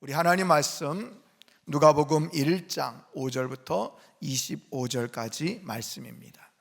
우리 하나님 말씀 누가복음 1장 5절부터 25절까지 말씀입니다.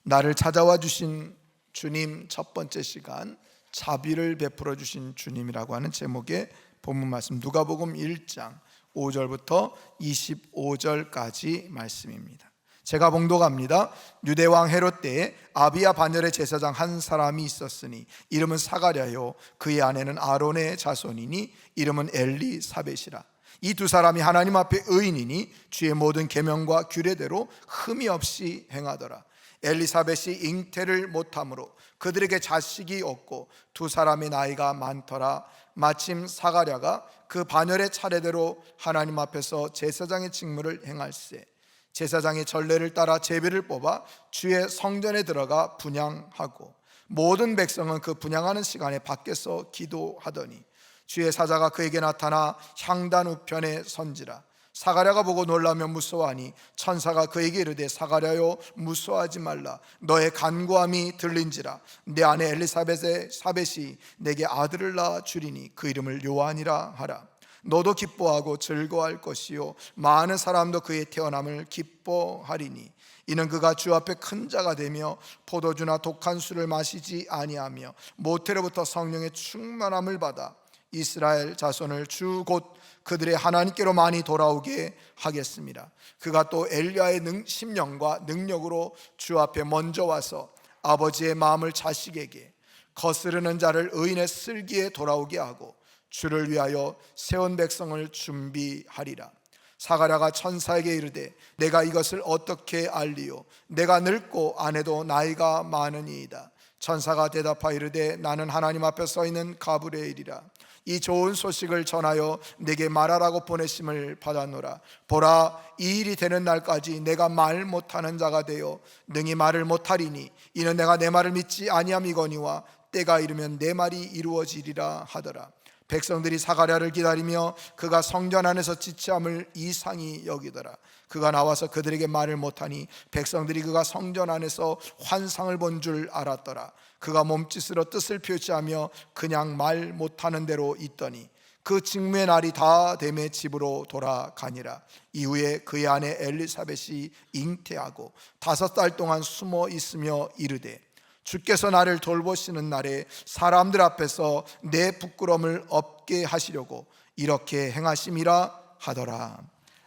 나를 찾아와 주신 주님, 첫 번째 시간 자비를 베풀어 주신 주님이라고 하는 제목의 본문 말씀, 누가복음 1장 5절부터 25절까지 말씀입니다. 제가 봉독합니다. 유대왕 헤롯 때에 아비야 반열의 제사장 한 사람이 있었으니 이름은 사가랴요, 그의 아내는 아론의 자손이니 이름은 엘리사벳이라. 이 두 사람이 하나님 앞에 의인이니 주의 모든 계명과 규례대로 흠이 없이 행하더라. 엘리사벳이 잉태를 못함으로 그들에게 자식이 없고 두 사람의 나이가 많더라. 마침 사가랴가 그 반열의 차례대로 하나님 앞에서 제사장의 직무를 행할세. 제사장의 전례를 따라 제비를 뽑아 주의 성전에 들어가 분향하고 모든 백성은 그 분향하는 시간에 밖에서 기도하더니 주의 사자가 그에게 나타나 향단 우편에 선지라. 사가랴가 보고 놀라며 무서워하니 천사가 그에게 이르되 사가랴여 무서워하지 말라. 너의 간구함이 들린지라. 내 아내 엘리사벳이 내게 아들을 낳아 주리니 그 이름을 요한이라 하라. 너도 기뻐하고 즐거워할 것이요 많은 사람도 그의 태어남을 기뻐하리니 이는 그가 주 앞에 큰 자가 되며 포도주나 독한 술을 마시지 아니하며 모태로부터 성령의 충만함을 받아 이스라엘 자손을 주 곧 그들의 하나님께로 많이 돌아오게 하겠습니다. 그가 또 엘리야의 심령과 능력으로 주 앞에 먼저 와서 아버지의 마음을 자식에게, 거스르는 자를 의인의 슬기에 돌아오게 하고 주를 위하여 세운 백성을 준비하리라. 사가랴가 천사에게 이르되 내가 이것을 어떻게 알리요? 내가 늙고 아내도 나이가 많으니이다. 천사가 대답하여 이르되 나는 하나님 앞에 서 있는 가브리엘이라. 이 좋은 소식을 전하여 내게 말하라고 보내심을 받았노라. 보라, 이 일이 되는 날까지 내가 말 못하는 자가 되어 능히 말을 못하리니 이는 내가 내 말을 믿지 아니함이거니와 때가 이르면 내 말이 이루어지리라 하더라. 백성들이 사가랴를 기다리며 그가 성전 안에서 지체함을 이상히 여기더라. 그가 나와서 그들에게 말을 못하니 백성들이 그가 성전 안에서 환상을 본 줄 알았더라. 그가 몸짓으로 뜻을 표시하며 그냥 말 못하는 대로 있더니 그 직무의 날이 다 되매 집으로 돌아가니라. 이후에 그의 아내 엘리사벳이 잉태하고 5달 동안 숨어 있으며 이르되 주께서 나를 돌보시는 날에 사람들 앞에서 내 부끄러움을 없게 하시려고 이렇게 행하심이라 하더라.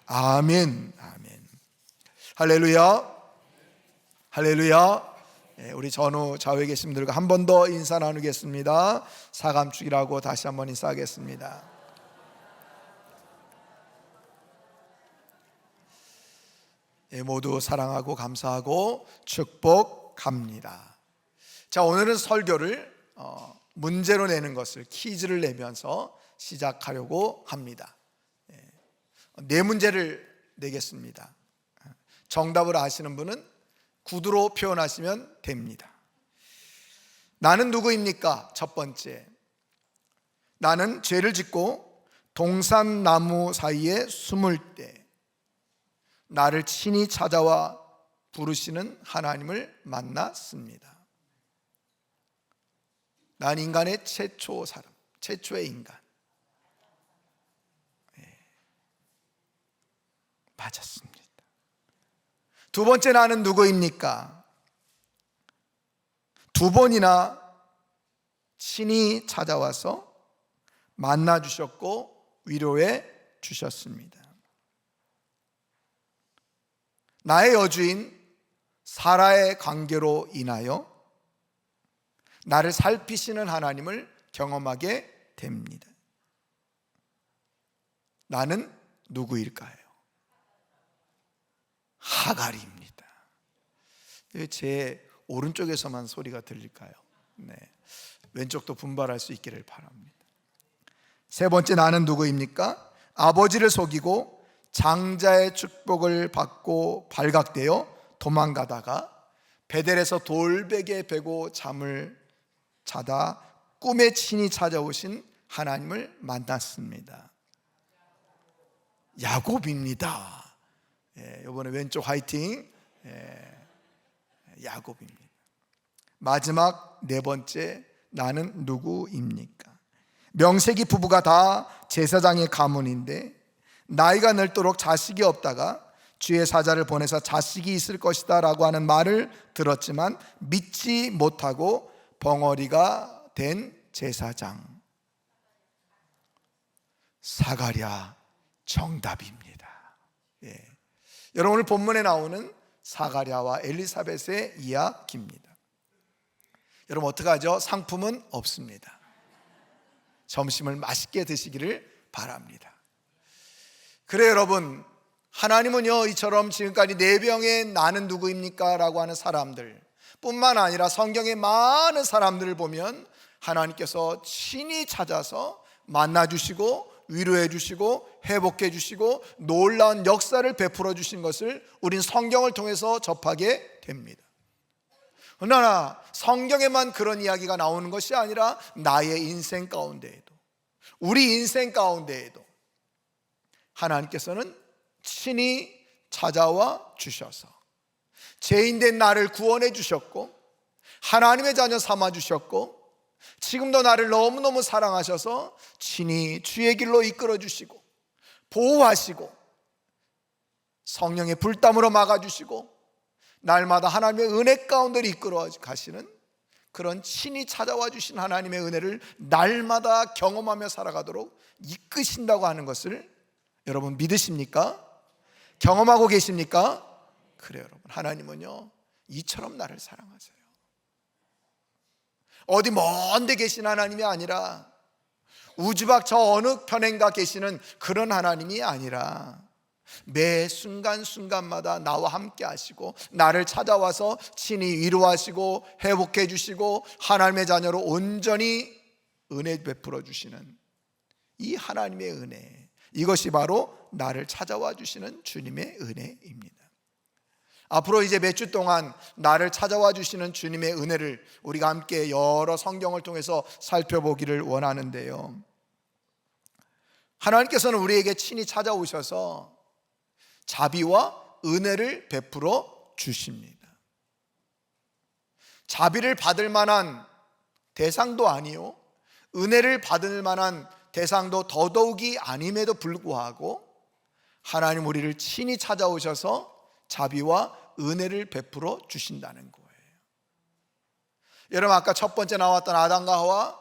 아멘. 아멘. 할렐루야. 할렐루야. 우리 전후 좌우에 계신 분들과 한 번 더 인사 나누겠습니다. 사감축이라고 다시 한번 인사하겠습니다. 모두 사랑하고 감사하고 축복합니다. 자, 오늘은 설교를 문제로 내는 것을, 퀴즈를 내면서 시작하려고 합니다. 네 문제를 내겠습니다. 정답을 아시는 분은 구두로 표현하시면 됩니다. 나는 누구입니까? 첫 번째, 나는 죄를 짓고 동산나무 사이에 숨을 때 나를 친히 찾아와 부르시는 하나님을 만났습니다. 난 인간의 최초 사람, 최초의 인간. 맞았습니다. 두 번째, 나는 누구입니까? 두 번이나 친히 찾아와서 만나 주셨고 위로해 주셨습니다. 나의 여주인 사라의 관계로 인하여 나를 살피시는 하나님을 경험하게 됩니다. 나는 누구일까요? 하갈입니다. 제 오른쪽에서만 소리가 들릴까요? 네. 왼쪽도 분발할 수 있기를 바랍니다. 세 번째, 나는 누구입니까? 아버지를 속이고 장자의 축복을 받고 발각되어 도망가다가 베델에서 돌베개 베고 잠을 자다 꿈에 친히 찾아오신 하나님을 만났습니다. 야곱입니다. 이번에 왼쪽 화이팅. 야곱입니다. 마지막 네 번째, 나는 누구입니까? 명세기 부부가 다 제사장의 가문인데 나이가 늙도록 자식이 없다가 주의 사자를 보내서 자식이 있을 것이다 라고 하는 말을 들었지만 믿지 못하고 벙어리가 된 제사장. 사가랴 정답입니다. 예. 여러분, 오늘 본문에 나오는 사가랴와 엘리사벳의 이야기입니다. 여러분, 어떡하죠? 상품은 없습니다. 점심을 맛있게 드시기를 바랍니다. 그래 여러분, 하나님은요 이처럼 지금까지 내 병에 나는 누구입니까? 라고 하는 사람들 뿐만 아니라 성경의 많은 사람들을 보면 하나님께서 친히 찾아서 만나주시고 위로해 주시고 회복해 주시고 놀라운 역사를 베풀어 주신 것을 우린 성경을 통해서 접하게 됩니다. 그러나 성경에만 그런 이야기가 나오는 것이 아니라 나의 인생 가운데에도, 우리 인생 가운데에도 하나님께서는 친히 찾아와 주셔서 죄인된 나를 구원해 주셨고 하나님의 자녀 삼아 주셨고 지금도 나를 너무너무 사랑하셔서 친히 주의 길로 이끌어 주시고 보호하시고 성령의 불담으로 막아주시고 날마다 하나님의 은혜 가운데 이끌어 가시는 그런 친히 찾아와 주신 하나님의 은혜를 날마다 경험하며 살아가도록 이끄신다고 하는 것을 여러분 믿으십니까? 경험하고 계십니까? 그래요 여러분, 하나님은요 이처럼 나를 사랑하세요. 어디 먼 데 계신 하나님이 아니라 우주 밖 저 어느 편인가 계시는 그런 하나님이 아니라 매 순간순간마다 나와 함께 하시고 나를 찾아와서 친히 위로하시고 회복해 주시고 하나님의 자녀로 온전히 은혜 베풀어 주시는 이 하나님의 은혜, 이것이 바로 나를 찾아와 주시는 주님의 은혜입니다. 앞으로 이제 몇 주 동안 나를 찾아와 주시는 주님의 은혜를 우리가 함께 여러 성경을 통해서 살펴보기를 원하는데요, 하나님께서는 우리에게 친히 찾아오셔서 자비와 은혜를 베풀어 주십니다. 자비를 받을 만한 대상도 아니요 은혜를 받을 만한 대상도 더더욱이 아님에도 불구하고 하나님 우리를 친히 찾아오셔서 자비와 은혜를 베풀어 주신다는 거예요. 여러분, 아까 첫 번째 나왔던 아담과 하와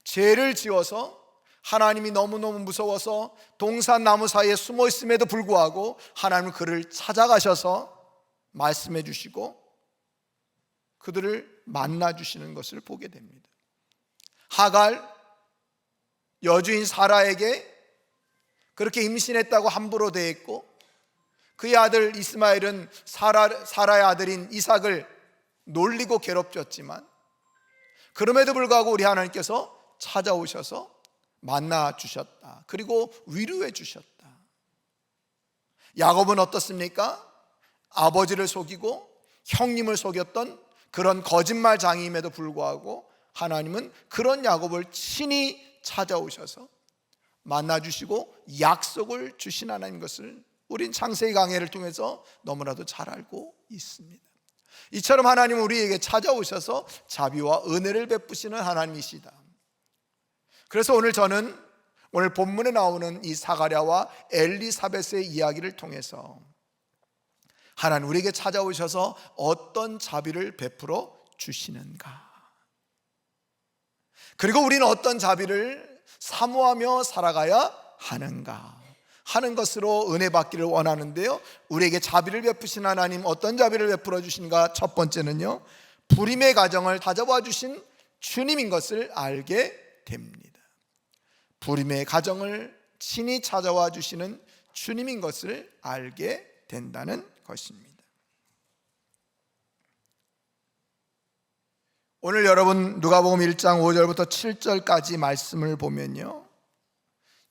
죄를 지어서 하나님이 너무너무 무서워서 동산 나무 사이에 숨어 있음에도 불구하고 하나님은 그를 찾아가셔서 말씀해 주시고 그들을 만나 주시는 것을 보게 됩니다. 하갈 여주인 사라에게 그렇게 임신했다고 함부로 대했고 그의 아들 이스마엘은 사라의 아들인 이삭을 놀리고 괴롭혔지만 그럼에도 불구하고 우리 하나님께서 찾아오셔서 만나 주셨다. 그리고 위로해 주셨다. 야곱은 어떻습니까? 아버지를 속이고 형님을 속였던 그런 거짓말장이임에도 불구하고 하나님은 그런 야곱을 친히 찾아오셔서 만나 주시고 약속을 주신 하나님 것을 우린 창세기 강해를 통해서 너무나도 잘 알고 있습니다. 이처럼 하나님은 우리에게 찾아오셔서 자비와 은혜를 베푸시는 하나님이시다. 그래서 오늘 저는 오늘 본문에 나오는 이 사가랴와 엘리사벳의 이야기를 통해서 하나님 우리에게 찾아오셔서 어떤 자비를 베풀어 주시는가, 그리고 우리는 어떤 자비를 사모하며 살아가야 하는가 하는 것으로 은혜 받기를 원하는데요, 우리에게 자비를 베푸신 하나님 어떤 자비를 베풀어 주신가? 첫 번째는요, 불임의 가정을 찾아와 주신 주님인 것을 알게 됩니다. 불임의 가정을 친히 찾아와 주시는 주님인 것을 알게 된다는 것입니다. 오늘 여러분 누가복음 1장 5절부터 7절까지 말씀을 보면요,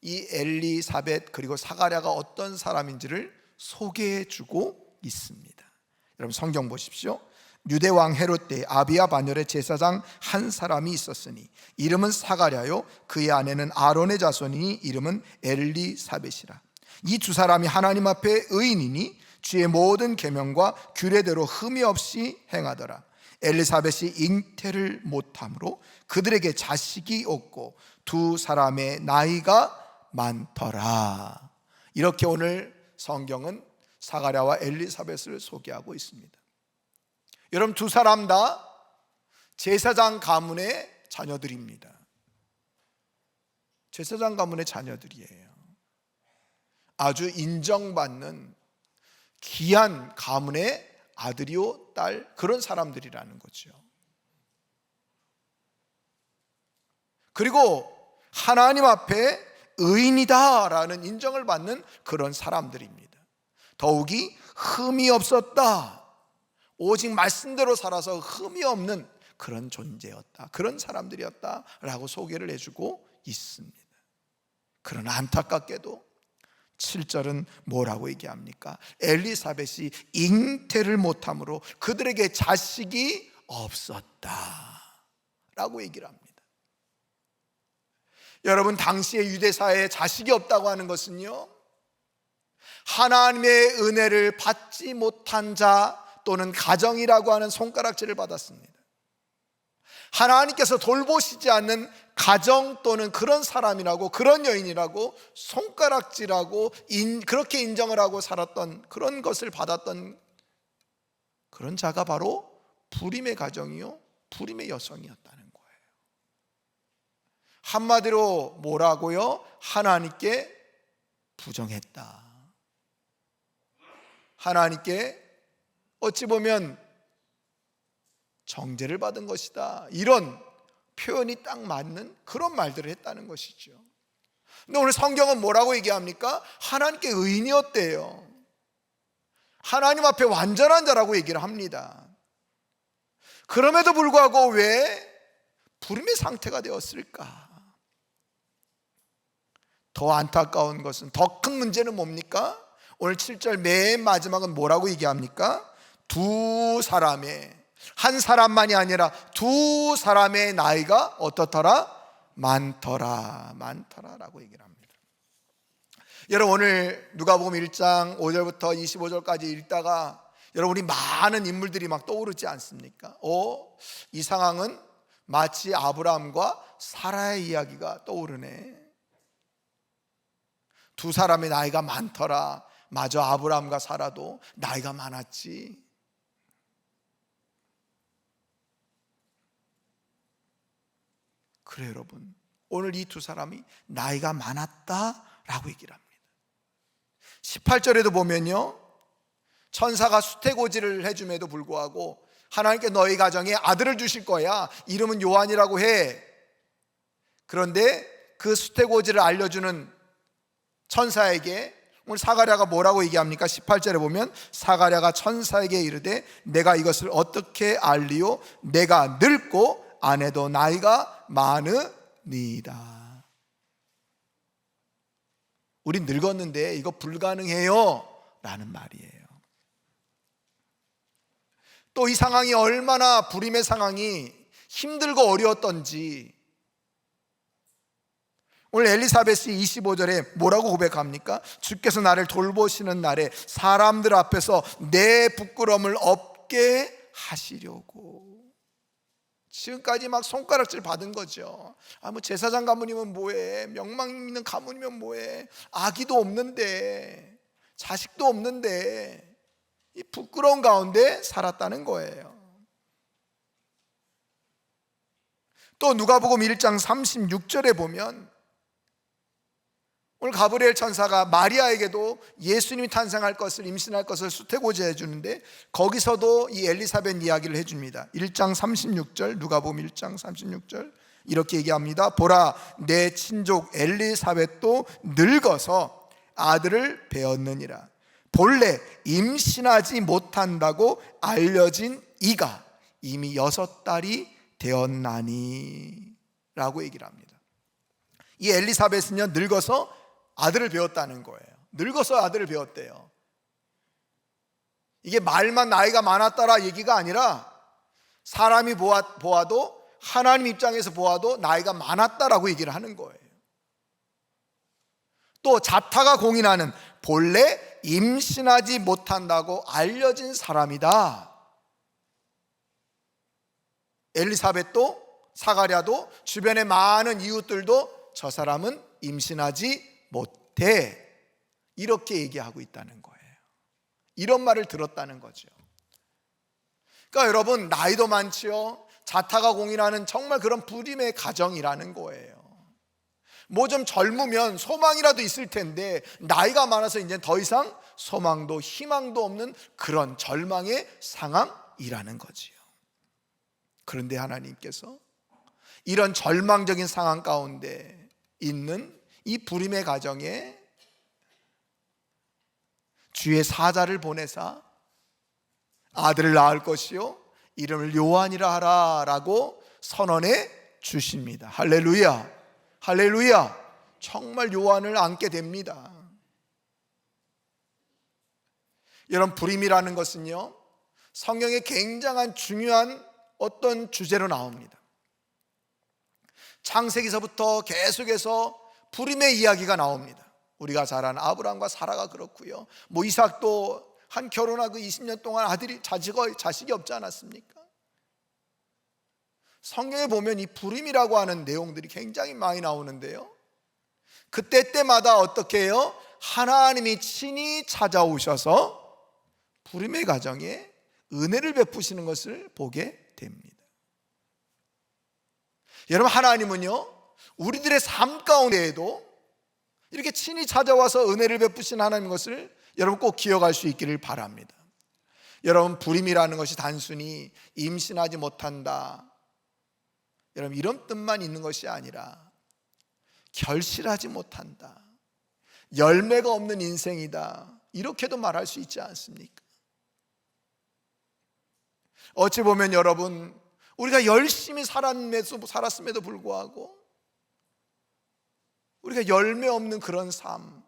이 엘리사벳 그리고 사가랴가 어떤 사람인지를 소개해 주고 있습니다. 여러분 성경 보십시오. 유대왕 헤롯 때 아비야 반열에 제사장 한 사람이 있었으니 이름은 사가랴요 그의 아내는 아론의 자손이니 이름은 엘리사벳이라. 이 두 사람이 하나님 앞에 의인이니 주의 모든 계명과 규례대로 흠이 없이 행하더라. 엘리사벳이 잉태를 못함으로 그들에게 자식이 없고 두 사람의 나이가 많더라. 이렇게 오늘 성경은 사가랴와 엘리사벳을 소개하고 있습니다. 여러분, 두 사람 다 제사장 가문의 자녀들입니다. 제사장 가문의 자녀들이에요. 아주 인정받는 귀한 가문의 아들이요 딸, 그런 사람들이라는 거죠. 그리고 하나님 앞에 의인이다라는 인정을 받는 그런 사람들입니다. 더욱이 흠이 없었다, 오직 말씀대로 살아서 흠이 없는 그런 존재였다, 그런 사람들이었다라고 소개를 해주고 있습니다. 그러나 안타깝게도 7절은 뭐라고 얘기합니까? 엘리사벳이 잉태를 못함으로 그들에게 자식이 없었다 라고 얘기를 합니다. 여러분, 당시의 유대사회에 자식이 없다고 하는 것은요, 하나님의 은혜를 받지 못한 자 또는 가정이라고 하는 손가락질을 받았습니다. 하나님께서 돌보시지 않는 가정 또는 그런 사람이라고, 그런 여인이라고 손가락질하고 그렇게 인정을 하고 살았던, 그런 것을 받았던 그런 자가 바로 불임의 가정이요, 불임의 여성이었다는 거예요. 한마디로 뭐라고요? 하나님께 부정했다. 하나님께 어찌 보면 정죄를 받은 것이다, 이런 표현이 딱 맞는 그런 말들을 했다는 것이죠. 근데 오늘 성경은 뭐라고 얘기합니까? 하나님께 의인이었대요. 하나님 앞에 완전한 자라고 얘기를 합니다. 그럼에도 불구하고 왜 불임의 상태가 되었을까? 더 안타까운 것은, 더 큰 문제는 뭡니까? 오늘 7절 맨 마지막은 뭐라고 얘기합니까? 두 사람의, 한 사람만이 아니라 두 사람의 나이가 어떻더라? 많더라, 많더라라고 얘기를 합니다. 여러분, 오늘 누가복음 1장 5절부터 25절까지 읽다가 여러분, 우리 많은 인물들이 막 떠오르지 않습니까? 이 상황은 마치 아브라함과 사라의 이야기가 떠오르네. 두 사람의 나이가 많더라. 마저 아브라함과 사라도 나이가 많았지. 그래 여러분, 오늘 이 두 사람이 나이가 많았다라고 얘기를 합니다. 18절에도 보면요, 천사가 수태고지를 해줌에도 불구하고 하나님께 너희 가정에 아들을 주실 거야, 이름은 요한이라고 해. 그런데 그 수태고지를 알려주는 천사에게 오늘 사가랴가 뭐라고 얘기합니까? 18절에 보면 사가랴가 천사에게 이르되 내가 이것을 어떻게 알리요? 내가 늙고 아내도 나이가 많으니이다. 우린 늙었는데 이거 불가능해요 라는 말이에요. 또 이 상황이 얼마나, 불임의 상황이 힘들고 어려웠던지 오늘 엘리사벳이 25절에 뭐라고 고백합니까? 주께서 나를 돌보시는 날에 사람들 앞에서 내 부끄러움을 없게 하시려고. 지금까지 막 손가락질 받은 거죠. 뭐 제사장 가문이면 뭐해, 명망 있는 가문이면 뭐해, 아기도 없는데, 자식도 없는데, 이 부끄러운 가운데 살았다는 거예요. 또 누가복음 1장 36절에 보면 오늘 가브리엘 천사가 마리아에게도 예수님이 탄생할 것을, 임신할 것을 수태고지해 주는데 거기서도 이 엘리사벳 이야기를 해줍니다. 1장 36절, 누가복음 1장 36절 이렇게 얘기합니다. 보라, 내 친족 엘리사벳도 늙어서 아들을 배었느니라. 본래 임신하지 못한다고 알려진 이가 이미 6달이 되었나니 라고 얘기를 합니다. 이 엘리사벳은요, 늙어서 아들을 배웠다는 거예요. 늙어서 아들을 배웠대요. 이게 말만 나이가 많았다라 얘기가 아니라 사람이 보아도, 하나님 입장에서 보아도 나이가 많았다라고 얘기를 하는 거예요. 또 자타가 공인하는 본래 임신하지 못한다고 알려진 사람이다. 엘리사벳도 사가랴도 주변의 많은 이웃들도 저 사람은 임신하지 못해. 이렇게 얘기하고 있다는 거예요. 이런 말을 들었다는 거죠. 그러니까 여러분, 나이도 많지요, 자타가 공인하는 정말 그런 부림의 가정이라는 거예요. 뭐 좀 젊으면 소망이라도 있을 텐데 나이가 많아서 이제 더 이상 소망도 희망도 없는 그런 절망의 상황이라는 거지요. 그런데 하나님께서 이런 절망적인 상황 가운데 있는 이 부림의 가정에 주의 사자를 보내사 아들을 낳을 것이요 이름을 요한이라 하라 라고 선언해 주십니다. 할렐루야, 할렐루야. 정말 요한을 안게 됩니다. 여러분, 부림이라는 것은요, 성경에 굉장한 중요한 어떤 주제로 나옵니다. 창세기서부터 계속해서 부림의 이야기가 나옵니다. 우리가 잘 아는 아브라함과 사라가 그렇고요, 뭐 이삭도 한 결혼하고 20년 동안 자식이 없지 않았습니까? 성경에 보면 이 부림이라고 하는 내용들이 굉장히 많이 나오는데요, 그때마다 어떻게 해요? 하나님이 친히 찾아오셔서 부림의 가정에 은혜를 베푸시는 것을 보게 됩니다. 여러분, 하나님은요, 우리들의 삶 가운데에도 이렇게 친히 찾아와서 은혜를 베푸신 하나님인 것을 여러분 꼭 기억할 수 있기를 바랍니다. 여러분, 부림이라는 것이 단순히 임신하지 못한다, 여러분 이런 뜻만 있는 것이 아니라 결실하지 못한다, 열매가 없는 인생이다, 이렇게도 말할 수 있지 않습니까? 어찌 보면 여러분, 우리가 열심히 살았음에도 불구하고 우리가 열매 없는 그런 삶,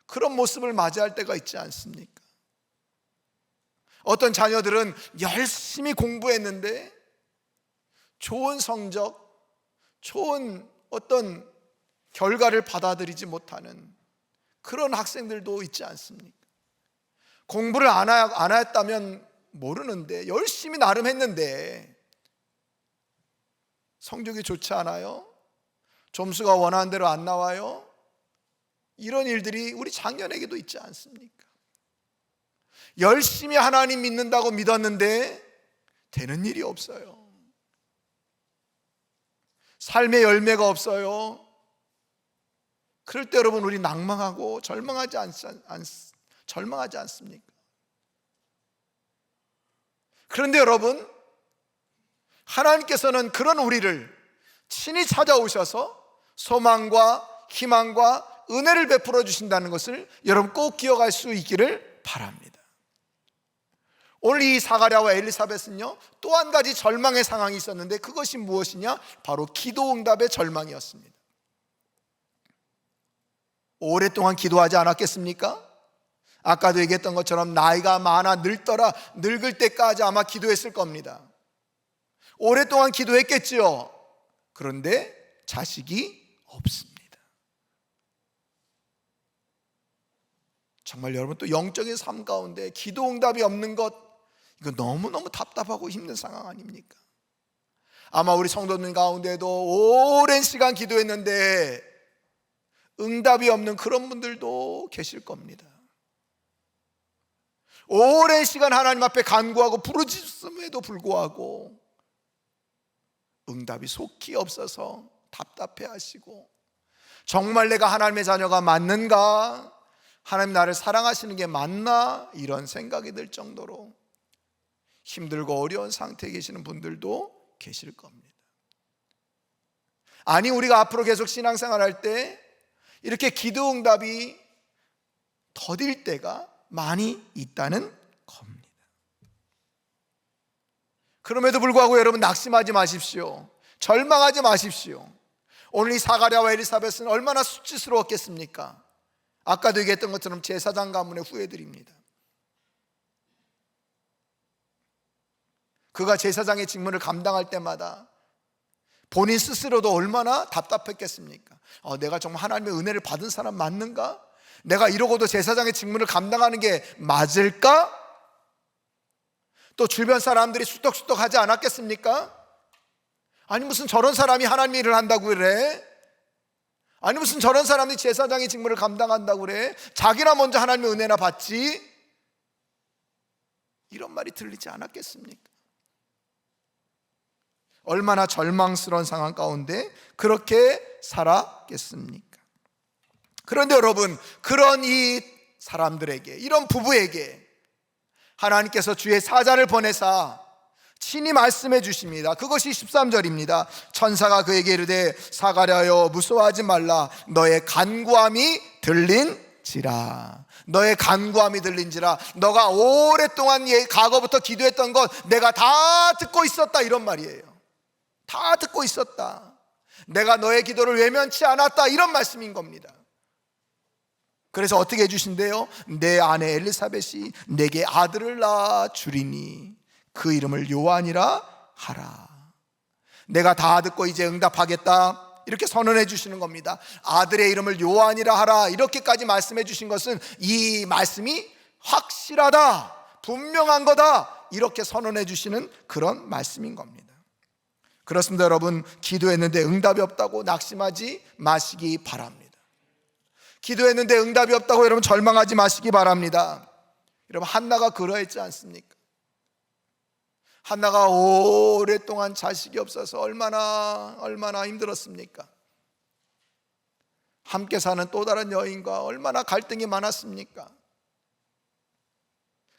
그런 모습을 맞이할 때가 있지 않습니까? 어떤 자녀들은 열심히 공부했는데 좋은 성적, 좋은 어떤 결과를 받아들이지 못하는 그런 학생들도 있지 않습니까? 공부를 안 했다면 모르는데 열심히 나름 했는데 성적이 좋지 않아요? 점수가 원하는 대로 안 나와요? 이런 일들이 우리 장년에게도 있지 않습니까? 열심히 하나님 믿는다고 믿었는데 되는 일이 없어요. 삶의 열매가 없어요. 그럴 때 여러분, 우리 낭망하고 절망하지 않습니까? 그런데 여러분, 하나님께서는 그런 우리를 친히 찾아오셔서 소망과 희망과 은혜를 베풀어 주신다는 것을 여러분 꼭 기억할 수 있기를 바랍니다. 오늘 이 사가랴와 엘리사벳은요, 또 한 가지 절망의 상황이 있었는데 그것이 무엇이냐? 바로 기도응답의 절망이었습니다. 오랫동안 기도하지 않았겠습니까? 아까도 얘기했던 것처럼 나이가 많아 늙을 때까지 아마 기도했을 겁니다. 오랫동안 기도했겠지요. 그런데 자식이 없습니다. 정말 여러분, 또 영적인 삶 가운데 기도 응답이 없는 것, 이거 너무너무 답답하고 힘든 상황 아닙니까? 아마 우리 성도님 가운데도 오랜 시간 기도했는데 응답이 없는 그런 분들도 계실 겁니다. 오랜 시간 하나님 앞에 간구하고 부르짖음에도 불구하고 응답이 속히 없어서 답답해 하시고, 정말 내가 하나님의 자녀가 맞는가? 하나님 나를 사랑하시는 게 맞나? 이런 생각이 들 정도로 힘들고 어려운 상태에 계시는 분들도 계실 겁니다. 아니, 우리가 앞으로 계속 신앙생활 할 때 이렇게 기도 응답이 더딜 때가 많이 있다는 겁니다. 그럼에도 불구하고 여러분, 낙심하지 마십시오. 절망하지 마십시오. 오늘 이 사가랴와 엘리사벳은 얼마나 수치스러웠겠습니까? 아까도 얘기했던 것처럼 제사장 가문의 후예들입니다. 그가 제사장의 직무를 감당할 때마다 본인 스스로도 얼마나 답답했겠습니까? 내가 정말 하나님의 은혜를 받은 사람 맞는가? 내가 이러고도 제사장의 직무를 감당하는 게 맞을까? 또 주변 사람들이 수덕수덕 하지 않았겠습니까? 아니, 무슨 저런 사람이 하나님 일을 한다고 그래? 아니 무슨 저런 사람이 제사장의 직무를 감당한다고 그래? 자기나 먼저 하나님의 은혜나 받지? 이런 말이 들리지 않았겠습니까? 얼마나 절망스러운 상황 가운데 그렇게 살았겠습니까? 그런데 여러분, 그런 이 사람들에게, 이런 부부에게 하나님께서 주의 사자를 보내사 친히 말씀해 주십니다. 그것이 13절입니다. 천사가 그에게 이르되 사가랴여 무서워하지 말라. 너의 간구함이 들린지라. 너의 간구함이 들린지라. 너가 오랫동안 과거부터 기도했던 것 내가 다 듣고 있었다, 이런 말이에요. 다 듣고 있었다. 내가 너의 기도를 외면치 않았다, 이런 말씀인 겁니다. 그래서 어떻게 해주신대요? 내 아내 엘리사벳이 내게 아들을 낳아 주리니 그 이름을 요한이라 하라. 내가 다 듣고 이제 응답하겠다, 이렇게 선언해 주시는 겁니다. 아들의 이름을 요한이라 하라, 이렇게까지 말씀해 주신 것은 이 말씀이 확실하다, 분명한 거다, 이렇게 선언해 주시는 그런 말씀인 겁니다. 그렇습니다. 여러분, 기도했는데 응답이 없다고 낙심하지 마시기 바랍니다. 기도했는데 응답이 없다고 여러분 절망하지 마시기 바랍니다. 여러분, 한나가 그러했지 않습니까? 한나가 오랫동안 자식이 없어서 얼마나 힘들었습니까? 함께 사는 또 다른 여인과 얼마나 갈등이 많았습니까?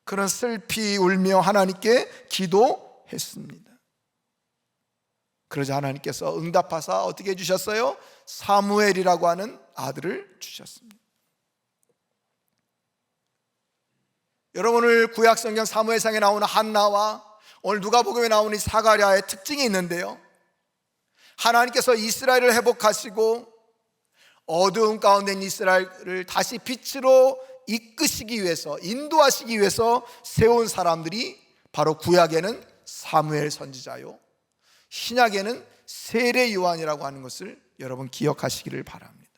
그런 슬피 울며 하나님께 기도했습니다. 그러자 하나님께서 응답하사 어떻게 해주셨어요? 사무엘이라고 하는 아들을 주셨습니다. 여러분, 오늘 구약성경 사무엘상에 나오는 한나와 오늘 누가복음에 나오는 이 사가랴의 특징이 있는데요, 하나님께서 이스라엘을 회복하시고 어두운 가운데 있는 이스라엘을 다시 빛으로 이끄시기 위해서, 인도하시기 위해서 세운 사람들이 바로 구약에는 사무엘 선지자요, 신약에는 세례 요한이라고 하는 것을 여러분 기억하시기를 바랍니다.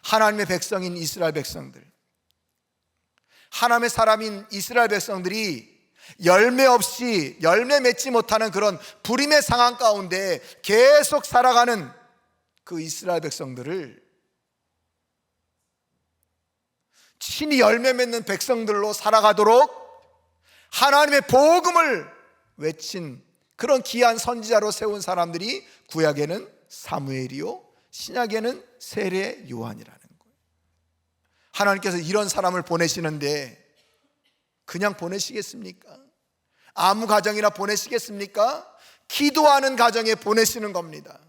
하나님의 백성인 이스라엘 백성들, 하나님의 사람인 이스라엘 백성들이 열매 없이, 열매 맺지 못하는 그런 불임의 상황 가운데 계속 살아가는 그 이스라엘 백성들을 친히 열매 맺는 백성들로 살아가도록 하나님의 복음을 외친 그런 귀한 선지자로 세운 사람들이 구약에는 사무엘이요, 신약에는 세례 요한이라는 거예요. 하나님께서 이런 사람을 보내시는데 그냥 보내시겠습니까? 아무 가정이나 보내시겠습니까? 기도하는 가정에 보내시는 겁니다.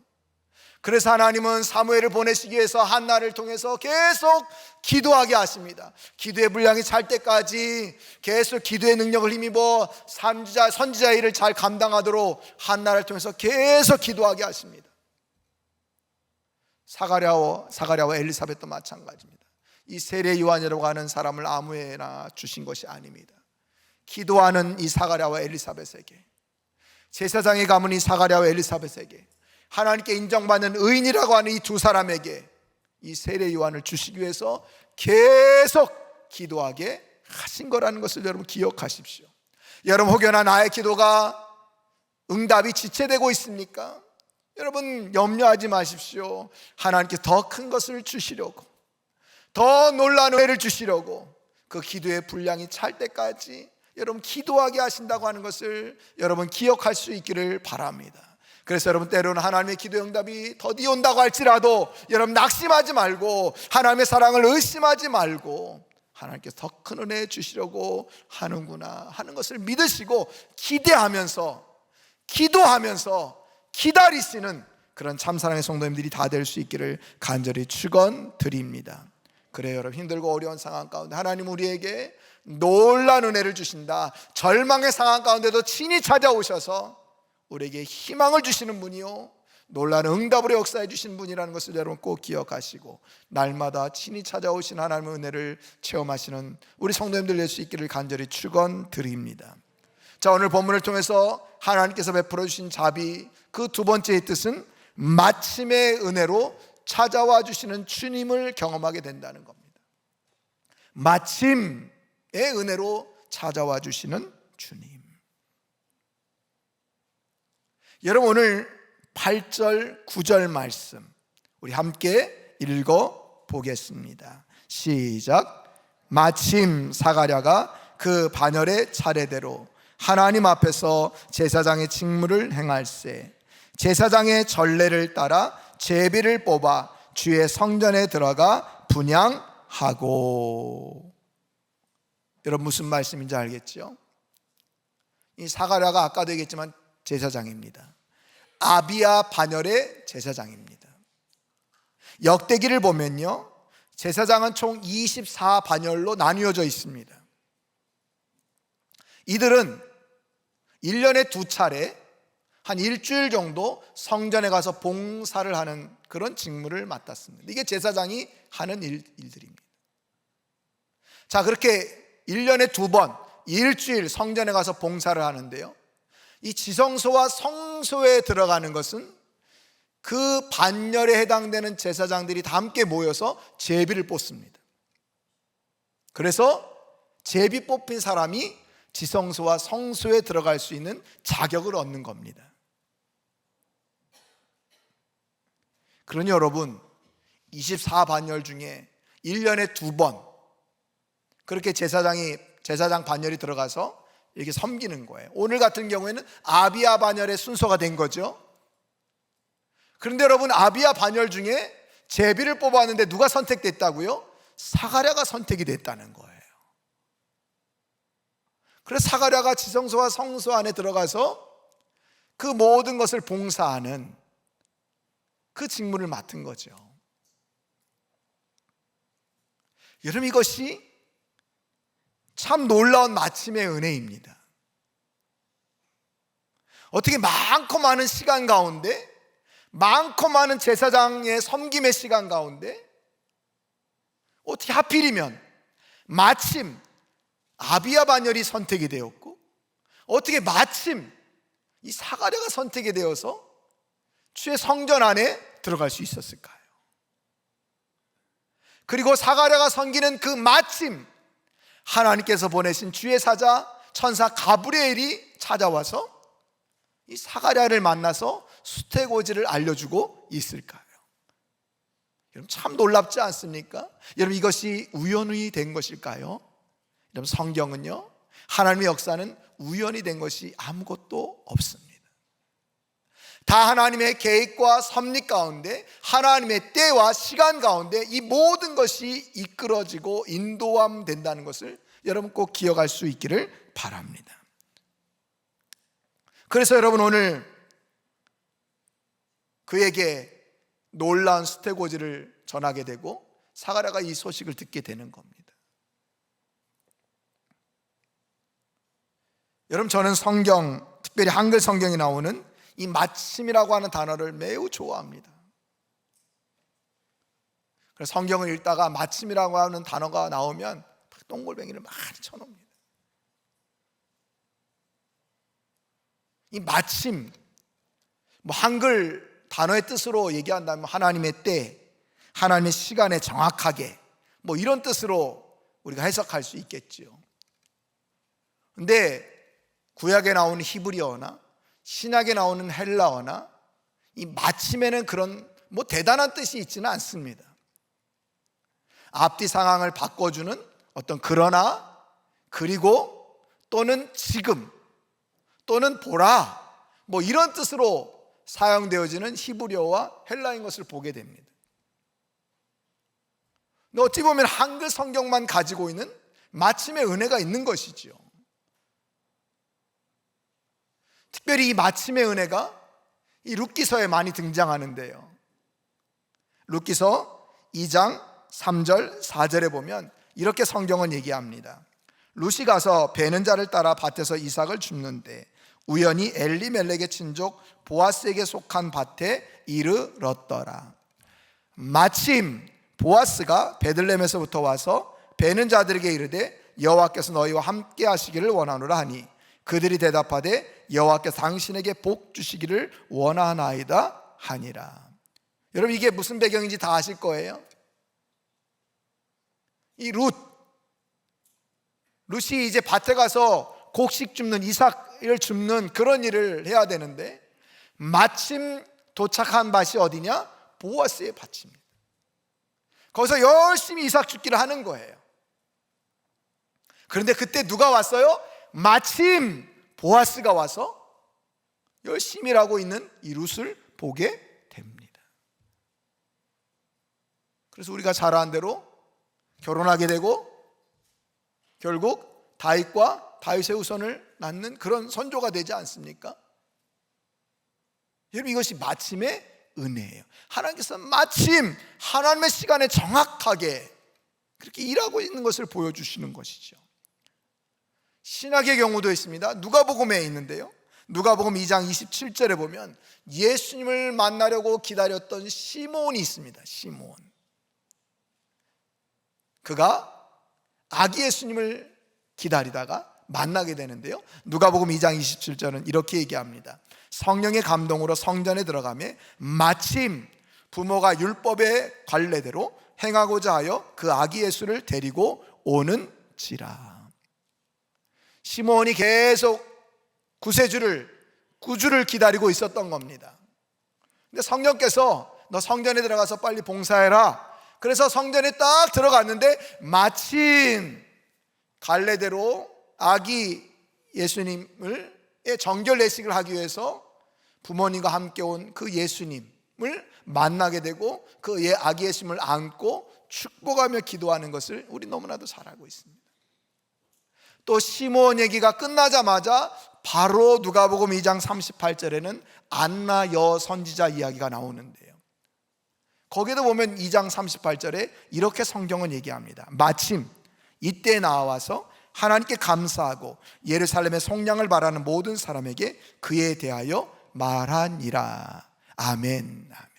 그래서 하나님은 사무엘을 보내시기 위해서 한나를 통해서 계속 기도하게 하십니다. 기도의 분량이 찰 때까지 계속 기도의 능력을 힘입어 선지자 일을 잘 감당하도록 한나를 통해서 계속 기도하게 하십니다. 사가랴와 엘리사벳도 마찬가지입니다. 이 세례 요한이라고 하는 사람을 아무에나 주신 것이 아닙니다. 기도하는 이 사가랴와 엘리사벳에게, 제사장의 가문 이 사가랴와 엘리사벳에게, 하나님께 인정받는 의인이라고 하는 이 두 사람에게 이 세례 요한을 주시기 위해서 계속 기도하게 하신 거라는 것을 여러분 기억하십시오. 여러분, 혹여나 나의 기도가 응답이 지체되고 있습니까? 여러분 염려하지 마십시오. 하나님께 더 큰 것을 주시려고, 더 놀라운 은혜를 주시려고 그 기도의 분량이 찰 때까지 여러분 기도하게 하신다고 하는 것을 여러분 기억할 수 있기를 바랍니다. 그래서 여러분, 때로는 하나님의 기도 응답이 더디 온다고 할지라도 여러분 낙심하지 말고, 하나님의 사랑을 의심하지 말고 하나님께서 더 큰 은혜 주시려고 하는구나 하는 것을 믿으시고 기대하면서, 기도하면서 기다리시는 그런 참사랑의 성도님들이 다 될 수 있기를 간절히 축원드립니다. 그래요, 여러분, 힘들고 어려운 상황 가운데 하나님 우리에게 놀라운 은혜를 주신다. 절망의 상황 가운데도 친히 찾아오셔서 우리에게 희망을 주시는 분이요, 놀라운 응답으로 역사해 주신 분이라는 것을 여러분 꼭 기억하시고 날마다 친히 찾아오신 하나님의 은혜를 체험하시는 우리 성도님들 될 수 있기를 간절히 축원드립니다. 자, 오늘 본문을 통해서 하나님께서 베풀어 주신 자비, 그 두 번째의 뜻은 마침의 은혜로 찾아와 주시는 주님을 경험하게 된다는 겁니다. 마침의 은혜로 찾아와 주시는 주님. 여러분, 오늘 8절 9절 말씀, 우리 함께 읽어 보겠습니다. 시작. 마침 사가랴가 그 반열의 차례대로 하나님 앞에서 제사장의 직무를 행할세. 제사장의 전례를 따라 제비를 뽑아 주의 성전에 들어가 분향하고. 여러분 무슨 말씀인지 알겠죠? 이 사가랴가 아까도 얘기했지만 제사장입니다. 아비야 반열의 제사장입니다. 역대기를 보면요, 제사장은 총 24반열로 나뉘어져 있습니다. 이들은 1년에 2차례 한 일주일 정도 성전에 가서 봉사를 하는 그런 직무를 맡았습니다. 이게 제사장이 하는 일들입니다. 자, 그렇게 1년에 2번 일주일 성전에 가서 봉사를 하는데요, 이 지성소와 성소에 들어가는 것은 그 반열에 해당되는 제사장들이 다 함께 모여서 제비를 뽑습니다. 그래서 제비 뽑힌 사람이 지성소와 성소에 들어갈 수 있는 자격을 얻는 겁니다. 그러니 여러분, 24반열 중에 1년에 2번 그렇게 제사장 반열이 들어가서 이렇게 섬기는 거예요. 오늘 같은 경우에는 아비야 반열의 순서가 된 거죠. 그런데 여러분, 아비야 반열 중에 제비를 뽑았는데 누가 선택됐다고요? 사가랴가 선택이 됐다는 거예요. 그래서 사가랴가 지성소와 성소 안에 들어가서 그 모든 것을 봉사하는 그 직무를 맡은 거죠. 여러분, 이것이 참 놀라운 마침의 은혜입니다. 어떻게 많고 많은 시간 가운데, 많고 많은 제사장의 섬김의 시간 가운데 어떻게 하필이면 마침 아비야 반열이 선택이 되었고, 어떻게 마침 이 사가랴가 선택이 되어서 주의 성전 안에 들어갈 수 있었을까요? 그리고 사가랴가 섬기는 그 마침 하나님께서 보내신 주의 사자 천사 가브리엘이 찾아와서 이 사가랴를 만나서 수태고지를 알려주고 있을까요? 여러분, 참 놀랍지 않습니까? 여러분, 이것이 우연히 된 것일까요? 여러분, 성경은요, 하나님의 역사는 우연히 된 것이 아무것도 없습니다. 다 하나님의 계획과 섭리 가운데, 하나님의 때와 시간 가운데 이 모든 것이 이끌어지고 인도함된다는 것을 여러분 꼭 기억할 수 있기를 바랍니다. 그래서 여러분, 오늘 그에게 놀라운 수태고지를 전하게 되고 사가랴가 이 소식을 듣게 되는 겁니다. 여러분, 저는 성경, 특별히 한글 성경에 나오는 이 마침이라고 하는 단어를 매우 좋아합니다. 그래서 성경을 읽다가 마침이라고 하는 단어가 나오면 똥골뱅이를 많이 쳐놓습니다. 이 마침, 한글 단어의 뜻으로 얘기한다면 하나님의 때, 하나님의 시간에 정확하게, 이런 뜻으로 우리가 해석할 수 있겠지요. 근데 구약에 나오는 히브리어나 신약에 나오는 헬라어나 이 마침에는 그런 대단한 뜻이 있지는 않습니다. 앞뒤 상황을 바꿔주는 어떤 그러나, 그리고, 또는 지금, 또는 보라, 이런 뜻으로 사용되어지는 히브리어와 헬라인 것을 보게 됩니다. 근데 어찌 보면 한글 성경만 가지고 있는 마침의 은혜가 있는 것이지요. 특별히 이 마침의 은혜가 이 룻기서에 많이 등장하는데요, 룻기서 2장 3절 4절에 보면 이렇게 성경은 얘기합니다. 룻이 가서 베는 자를 따라 밭에서 이삭을 줍는데 우연히 엘리멜렉의 친족 보아스에게 속한 밭에 이르렀더라. 마침 보아스가 베들레헴에서부터 와서 베는 자들에게 이르되 여호와께서 너희와 함께 하시기를 원하노라 하니 그들이 대답하되 여호와께서 당신에게 복 주시기를 원하나이다 하니라. 여러분, 이게 무슨 배경인지 다 아실 거예요. 이 룻이 이제 밭에 가서 곡식 줍는, 이삭을 줍는 그런 일을 해야 되는데 마침 도착한 밭이 어디냐? 보아스의 밭입니다. 거기서 열심히 이삭 죽기를 하는 거예요. 그런데 그때 누가 왔어요? 마침 보아스가 와서 열심히 일하고 있는 이 룻을 보게 됩니다. 그래서 우리가 잘 아는 대로 결혼하게 되고 결국 다윗과 다윗의 후손을 낳는 그런 선조가 되지 않습니까? 여러분, 이것이 마침의 은혜예요. 하나님께서 마침 하나님의 시간에 정확하게 그렇게 일하고 있는 것을 보여주시는 것이죠. 신학의 경우도 있습니다. 누가복음에 있는데요, 누가복음 2장 27절에 보면 예수님을 만나려고 기다렸던 시몬이 있습니다. 시몬, 그가 아기 예수님을 기다리다가 만나게 되는데요, 누가복음 2장 27절은 이렇게 얘기합니다. 성령의 감동으로 성전에 들어가며 마침 부모가 율법의 관례대로 행하고자 하여 그 아기 예수를 데리고 오는지라. 시몬이 계속 구주를 기다리고 있었던 겁니다. 근데 성령께서 너 성전에 들어가서 빨리 봉사해라. 그래서 성전에 딱 들어갔는데 마침 관례대로 아기 예수님을 정결 예식을 하기 위해서 부모님과 함께 온 그 예수님을 만나게 되고 그 아기 예수님을 안고 축복하며 기도하는 것을 우리 너무나도 잘 알고 있습니다. 또 시몬 얘기가 끝나자마자 바로 누가복음 2장 38절에는 안나 여선지자 이야기가 나오는데요, 거기에도 보면 2장 38절에 이렇게 성경은 얘기합니다. 마침 이때 나와서 하나님께 감사하고 예루살렘의 속량을 바라는 모든 사람에게 그에 대하여 말하니라. 아멘. 아멘.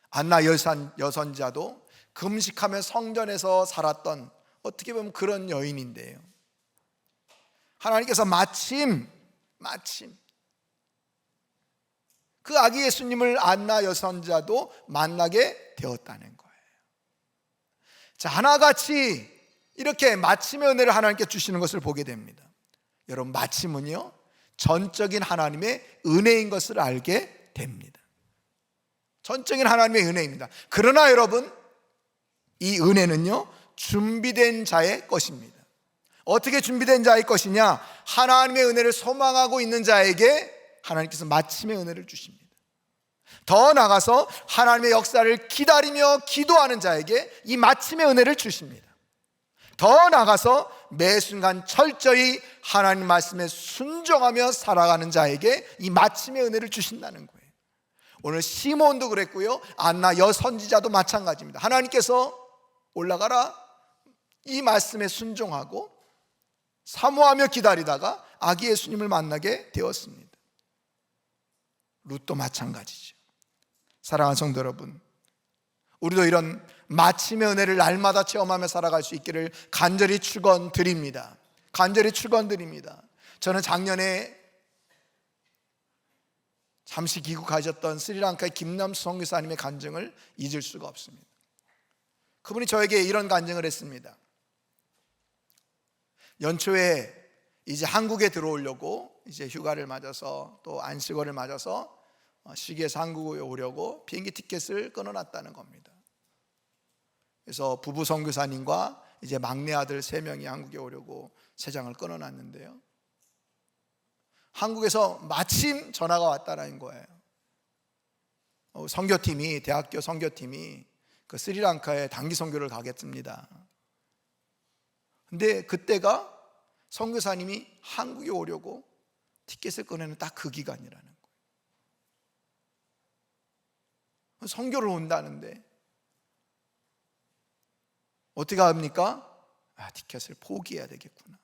안나 여선지자도 금식하며 성전에서 살았던 어떻게 보면 그런 여인인데요, 하나님께서 마침 그 아기 예수님을 안나 여선지자도 만나게 되었다는 거예요. 자, 하나같이 이렇게 마침의 은혜를 하나님께 주시는 것을 보게 됩니다. 여러분, 마침은요 전적인 하나님의 은혜인 것을 알게 됩니다. 전적인 하나님의 은혜입니다. 그러나 여러분, 이 은혜는요 준비된 자의 것입니다. 어떻게 준비된 자의 것이냐? 하나님의 은혜를 소망하고 있는 자에게 하나님께서 마침의 은혜를 주십니다. 더 나아가서 하나님의 역사를 기다리며 기도하는 자에게 이 마침의 은혜를 주십니다. 더 나아가서 매 순간 철저히 하나님 말씀에 순종하며 살아가는 자에게 이 마침의 은혜를 주신다는 거예요. 오늘 시몬도 그랬고요, 안나 여선지자도 마찬가지입니다. 하나님께서 올라가라, 이 말씀에 순종하고 사모하며 기다리다가 아기 예수님을 만나게 되었습니다. 룻도 마찬가지죠. 사랑하는 성도 여러분, 우리도 이런 마침의 은혜를 날마다 체험하며 살아갈 수 있기를 간절히 축원드립니다. 간절히 축원드립니다. 저는 작년에 잠시 귀국하셨던 스리랑카의 김남수 선교사님의 간증을 잊을 수가 없습니다. 그분이 저에게 이런 간증을 했습니다. 연초에 이제 한국에 들어오려고 이제 휴가를 맞아서 또 안식월을 맞아서 쉬기 위해서 한국에 오려고 비행기 티켓을 끊어놨다는 겁니다. 그래서 부부 선교사님과 이제 막내 아들 3명이 한국에 오려고 세 장을 끊어놨는데요, 한국에서 마침 전화가 왔다는 거예요. 선교팀이, 대학교 선교팀이 그 스리랑카에 단기 선교를 가겠습니다. 근데 그때가 선교사님이 한국에 오려고 티켓을 꺼내는 딱 그 기간이라는 거예요. 선교를 온다는데 어떻게 합니까? 티켓을 포기해야 되겠구나,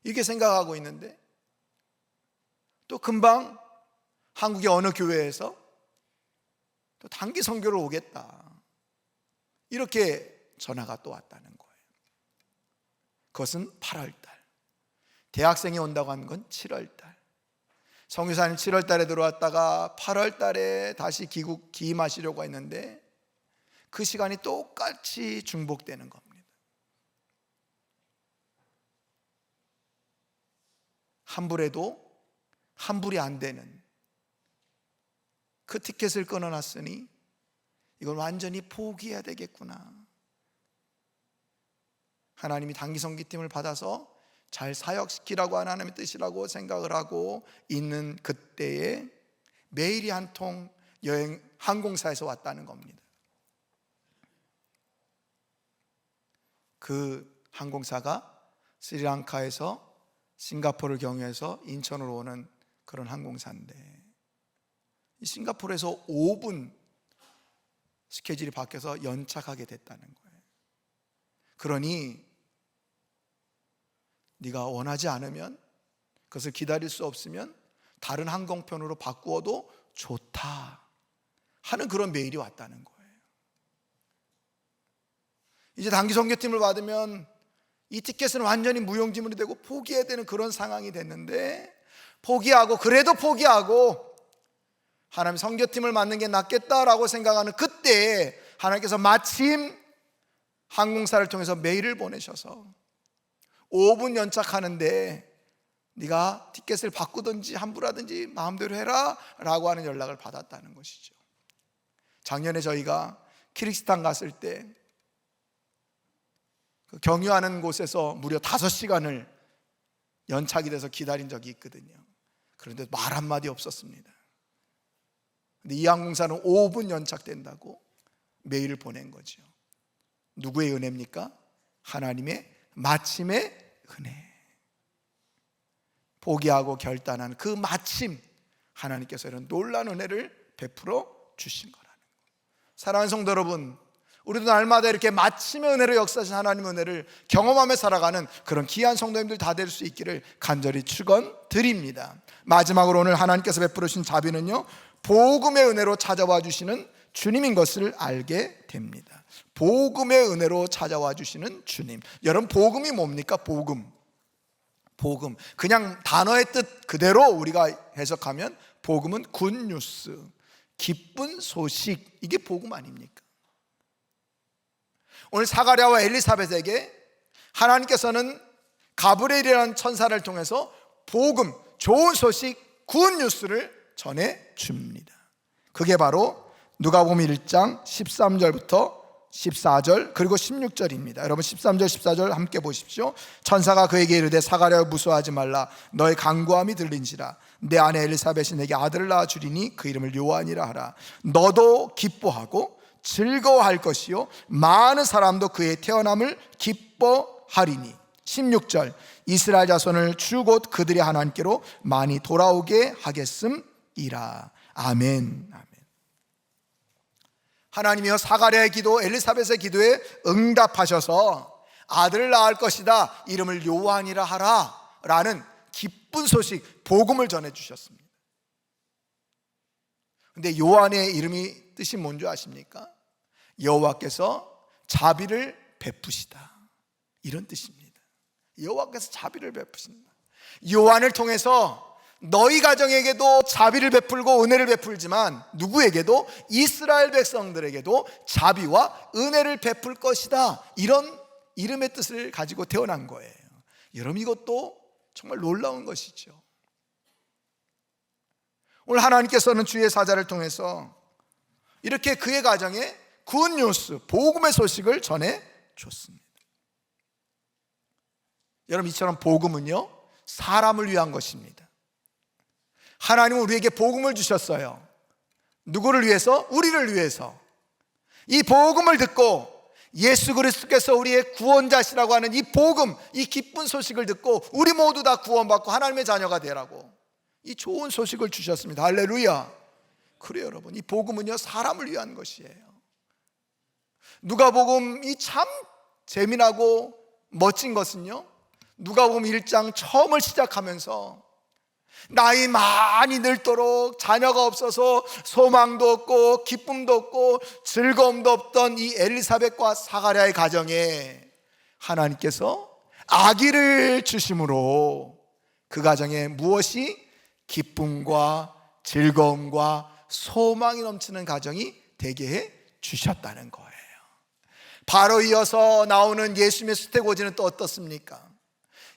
이렇게 생각하고 있는데 또 금방 한국의 어느 교회에서 또 단기 선교를 오겠다, 이렇게 전화가 또 왔다는 거예요. 그것은 8월 달, 대학생이 온다고 한 건 7월 달. 선교사님 7월 달에 들어왔다가 8월 달에 다시 기임하시려고 했는데 그 시간이 똑같이 중복되는 겁니다. 환불해도 환불이 안 되는 그 티켓을 끊어놨으니 이걸 완전히 포기해야 되겠구나. 하나님이 단기 선교팀을 받아서 잘 사역시키라고 하나님의 뜻이라고 생각을 하고 있는 그때에 메일이 한 통 여행 항공사에서 왔다는 겁니다. 그 항공사가 스리랑카에서 싱가포르를 경유해서 인천으로 오는 그런 항공사인데, 이 싱가포르에서 5분 스케줄이 바뀌어서 연착하게 됐다는 거예요. 그러니 네가 원하지 않으면, 그것을 기다릴 수 없으면 다른 항공편으로 바꾸어도 좋다 하는 그런 메일이 왔다는 거예요. 이제 단기 선교팀을 받으면 이 티켓은 완전히 무용지물이 되고 포기해야 되는 그런 상황이 됐는데, 포기하고, 그래도 포기하고 하나님 선교팀을 맡는 게 낫겠다라고 생각하는 그때에 하나님께서 마침 항공사를 통해서 메일을 보내셔서 5분 연착하는데 네가 티켓을 바꾸든지 환불하든지 마음대로 해라 라고 하는 연락을 받았다는 것이죠. 작년에 저희가 키르기스탄 갔을 때 그 경유하는 곳에서 무려 5시간을 연착이 돼서 기다린 적이 있거든요. 그런데 말 한마디 없었습니다. 근데 이 항공사는 5분 연착된다고 메일을 보낸 거죠. 누구의 은혜입니까? 하나님의 마침의 은혜. 포기하고 결단한 그 마침, 하나님께서 이런 놀라운 은혜를 베풀어 주신 거라는 거예요. 사랑하는 성도 여러분, 우리도 날마다 이렇게 마침의 은혜로 역사하신 하나님의 은혜를 경험하며 살아가는 그런 귀한 성도님들 다 될 수 있기를 간절히 축원드립니다. 마지막으로 오늘 하나님께서 베풀어 주신 자비는요, 복음의 은혜로 찾아와 주시는 주님인 것을 알게 됩니다. 복음의 은혜로 찾아와 주시는 주님. 여러분, 복음이 뭡니까? 복음. 그냥 단어의 뜻 그대로 우리가 해석하면 복음은 굿뉴스, 기쁜 소식, 이게 복음 아닙니까? 오늘 사가랴와 엘리사벳에게 하나님께서는 가브리엘이라는 천사를 통해서 복음, 좋은 소식, 굿뉴스를 전해 줍니다. 그게 바로 누가복음 1장 13절부터 14절 그리고 16절입니다. 여러분 13절 14절 함께 보십시오. 천사가 그에게 이르되 사가랴여 무서워하지 말라. 너의 간구함이 들린지라. 내 아내 엘리사벳이 내게 아들을 낳아 주리니 그 이름을 요한이라 하라. 너도 기뻐하고 즐거워할 것이요 많은 사람도 그의 태어남을 기뻐하리니. 16절 이스라엘 자손을 주 곧 그들의 하나님께로 많이 돌아오게 하겠음이라. 아멘. 하나님이여 사가랴의 기도, 엘리사벳의 기도에 응답하셔서 아들을 낳을 것이다, 이름을 요한이라 하라 라는 기쁜 소식, 복음을 전해주셨습니다. 근데 요한의 이름이 뜻이 뭔지 아십니까? 여호와께서 자비를 베푸시다, 이런 뜻입니다. 여호와께서 자비를 베푸신다. 요한을 통해서 너희 가정에게도 자비를 베풀고 은혜를 베풀지만 누구에게도, 이스라엘 백성들에게도 자비와 은혜를 베풀 것이다, 이런 이름의 뜻을 가지고 태어난 거예요. 여러분, 이것도 정말 놀라운 것이죠. 오늘 하나님께서는 주의 사자를 통해서 이렇게 그의 가정에 굿뉴스, 복음의 소식을 전해 줬습니다. 여러분, 이처럼 복음은요 사람을 위한 것입니다. 하나님은 우리에게 복음을 주셨어요. 누구를 위해서? 우리를 위해서. 이 복음을 듣고 예수 그리스도께서 우리의 구원자시라고 하는 이 복음, 이 기쁜 소식을 듣고 우리 모두 다 구원받고 하나님의 자녀가 되라고 이 좋은 소식을 주셨습니다. 할렐루야. 그래요 여러분, 이 복음은요 사람을 위한 것이에요. 누가복음이 참 재미나고 멋진 것은요, 누가복음 1장 처음을 시작하면서 나이 많이 늙도록 자녀가 없어서 소망도 없고 기쁨도 없고 즐거움도 없던 이 엘리사벳과 사가랴의 가정에 하나님께서 아기를 주심으로 그 가정에 무엇이 기쁨과 즐거움과 소망이 넘치는 가정이 되게 해 주셨다는 거예요. 바로 이어서 나오는 예수님의 수태고지는 또 어떻습니까?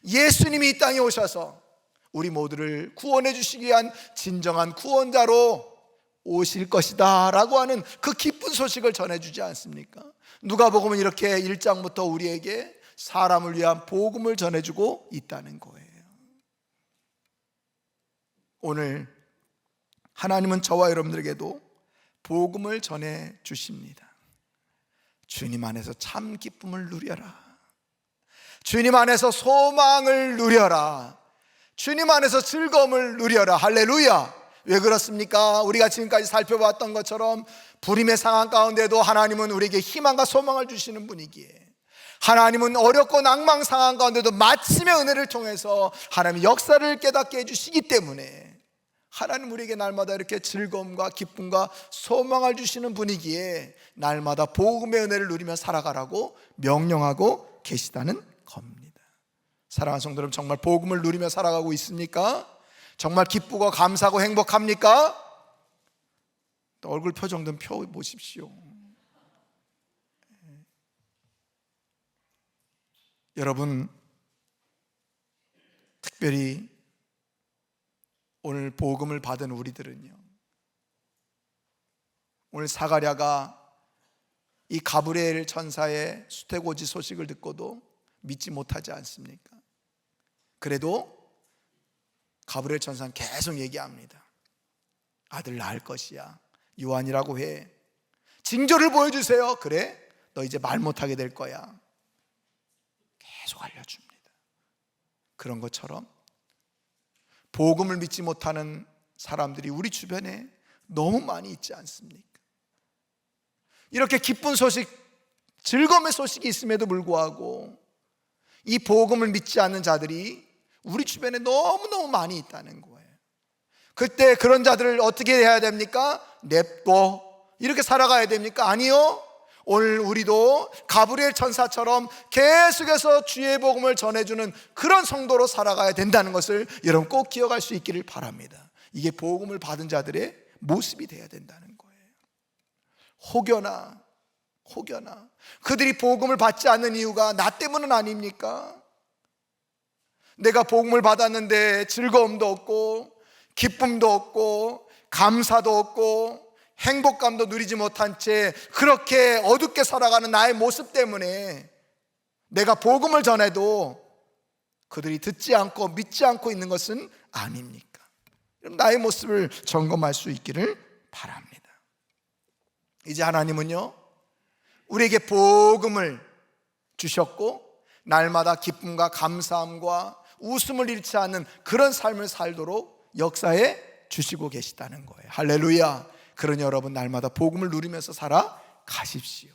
예수님이 이 땅에 오셔서 우리 모두를 구원해 주시기 위한 진정한 구원자로 오실 것이다 라고 하는 그 기쁜 소식을 전해주지 않습니까? 누가복음은 이렇게 1장부터 우리에게 사람을 위한 복음을 전해주고 있다는 거예요. 오늘 하나님은 저와 여러분들에게도 복음을 전해주십니다. 주님 안에서 참 기쁨을 누려라. 주님 안에서 소망을 누려라. 주님 안에서 즐거움을 누려라. 할렐루야. 왜 그렇습니까? 우리가 지금까지 살펴봤던 것처럼 불임의 상황 가운데도 하나님은 우리에게 희망과 소망을 주시는 분이기에, 하나님은 어렵고 낭망 상황 가운데도 마침의 은혜를 통해서 하나님의 역사를 깨닫게 해주시기 때문에 하나님 우리에게 날마다 이렇게 즐거움과 기쁨과 소망을 주시는 분이기에 날마다 복음의 은혜를 누리며 살아가라고 명령하고 계시다는 겁니다. 사랑하는 성도 여러분, 정말 복음을 누리며 살아가고 있습니까? 정말 기쁘고 감사하고 행복합니까? 또 얼굴 표정 좀 펴보십시오. 여러분, 특별히 오늘 복음을 받은 우리들은요, 오늘 사가랴가 이 가브리엘 천사의 수태고지 소식을 듣고도 믿지 못하지 않습니까? 그래도 가브리엘 천사는 계속 얘기합니다. 아들 낳을 것이야. 요한이라고 해. 징조를 보여주세요. 그래? 너 이제 말 못하게 될 거야. 계속 알려줍니다. 그런 것처럼 복음을 믿지 못하는 사람들이 우리 주변에 너무 많이 있지 않습니까? 이렇게 기쁜 소식, 즐거움의 소식이 있음에도 불구하고 이 복음을 믿지 않는 자들이 우리 주변에 너무너무 많이 있다는 거예요. 그때 그런 자들을 어떻게 해야 됩니까? 냅둬 이렇게 살아가야 됩니까? 아니요. 오늘 우리도 가브리엘 천사처럼 계속해서 주의 복음을 전해주는 그런 성도로 살아가야 된다는 것을 여러분 꼭 기억할 수 있기를 바랍니다. 이게 복음을 받은 자들의 모습이 되어야 된다는 거예요. 혹여나 그들이 복음을 받지 않는 이유가 나 때문은 아닙니까? 내가 복음을 받았는데 즐거움도 없고 기쁨도 없고 감사도 없고 행복감도 누리지 못한 채 그렇게 어둡게 살아가는 나의 모습 때문에 내가 복음을 전해도 그들이 듣지 않고 믿지 않고 있는 것은 아닙니까? 나의 모습을 점검할 수 있기를 바랍니다. 이제 하나님은요, 우리에게 복음을 주셨고 날마다 기쁨과 감사함과 웃음을 잃지 않는 그런 삶을 살도록 역사해 주시고 계시다는 거예요. 할렐루야. 그러니 여러분 날마다 복음을 누리면서 살아가십시오.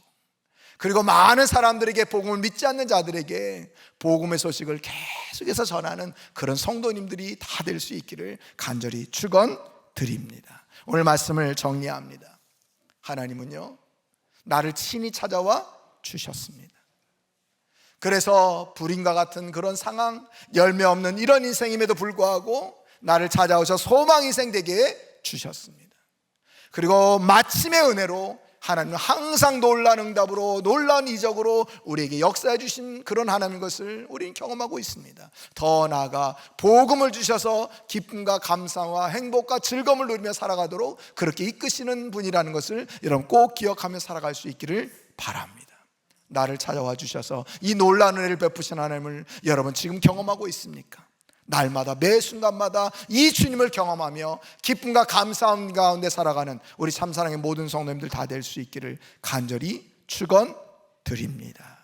그리고 많은 사람들에게, 복음을 믿지 않는 자들에게 복음의 소식을 계속해서 전하는 그런 성도님들이 다 될 수 있기를 간절히 축원드립니다. 오늘 말씀을 정리합니다. 하나님은요, 나를 친히 찾아와 주셨습니다. 그래서 불임과 같은 그런 상황, 열매 없는 이런 인생임에도 불구하고 나를 찾아오셔 소망 인생 되게 주셨습니다. 그리고 마침의 은혜로 하나님은 항상 놀라운 응답으로, 놀라운 이적으로 우리에게 역사해 주신 그런 하나님인 것을 우리는 경험하고 있습니다. 더 나아가 복음을 주셔서 기쁨과 감사와 행복과 즐거움을 누리며 살아가도록 그렇게 이끄시는 분이라는 것을 여러분 꼭 기억하며 살아갈 수 있기를 바랍니다. 나를 찾아와 주셔서 이 놀라운 은혜를 베푸신 하나님을 여러분 지금 경험하고 있습니까? 날마다 매 순간마다 이 주님을 경험하며 기쁨과 감사함 가운데 살아가는 우리 참사랑의 모든 성도님들 다 될 수 있기를 간절히 축원드립니다.